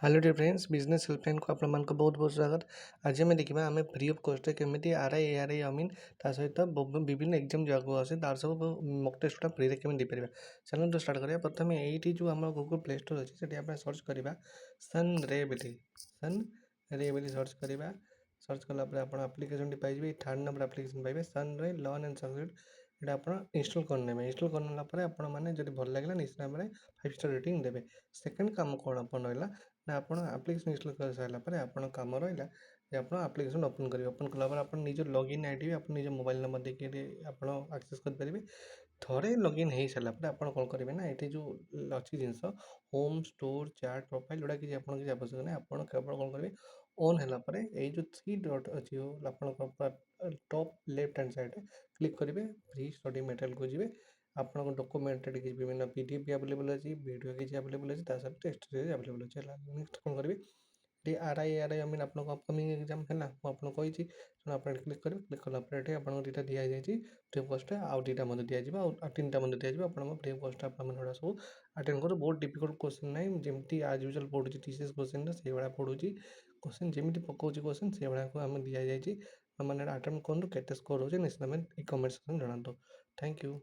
Hello dear friends business helpline को आपण मानक बहुत बहुत स्वागत। आज आम देखा आम फ्री अफ कस्ट केमी आरआई एआरआई अमीन ता सहित विभिन्न एग्जाम जगह आसे तार सब मक टेस्ट गुड़ा फ्री केमी देपर। चलो तो स्टार्ट करिए। प्रथम ये जो आम गूगल प्ले स्टोर अच्छी से आप सर्च करवा सन रे बोली सर्च करवा। सर्च कलापर आप आप्लिकेसन टी पाइबे। थर्ड नंबर आप्लिकेसन पाइबे सन रे लर्न एंड सक्सेड। यहाँ आप इनस्टल करने इनस्टल करने आपण मैंने जब भल लगे निश्चित भाव में 5 स्टार रेटिंग देवे। सेकेंड काम कौन आप रहा ना आप आप्लिकेसन इनस्टल कर सारापर आप कम रहा आप आप्लिकेसन ओपन करेंगे। ओपन कलापर आप निज लॉगिन आईडी आप निज मोबाइल नंबर देखिए आप आक्सेस करेंगे। थोड़े लॉगिन हो सारापर आप कौन करेंगे ना ये जो अच्छी जिनस होम स्टोर चैट प्रोफाइल जोड़ा कि किसी आवश्यक नहीं। आप केवल कौन करेंगे ऑन है ये जो 3 डॉट अच्छी आप top left hand side click करेंगे। फ्री स्टडी मटेरियल को जी आप डॉक्यूमेंट विभिन्न पीडीएफ भी अवेलेबल अच्छी वीडियो किसी अवेलेबल अच्छी टेक्स्ट सीरीज अवेलेबल अच्छे। नेक्स्ट कौन करेंगे ये आरआई आई मीन आप अपकमिंग एग्जाम है मुझे कही आप क्लिक करेंगे। क्लिक कलापर ये आपको दुटा दि जाए फ्री अफ कस्ट आउ दुटा मत दिज्व आ 3टा मत दिज्व आप फ्री अफ कस्ट आप सब अटेंड कर। बहुत डिफिकल्ट क्वेश्चन ना जमी आज यूजुआल पढ़ुची टीसीएस क्वेश्चन से भाया पढ़ुची क्वेश्चन जमी पकाउची क्वेश्चन से भाया आम दि जाए मैंने अटेम्प्ट करूँ के स्कोर हो निश्चित भाव कमेंट सेक्शन जनातु। Thank you.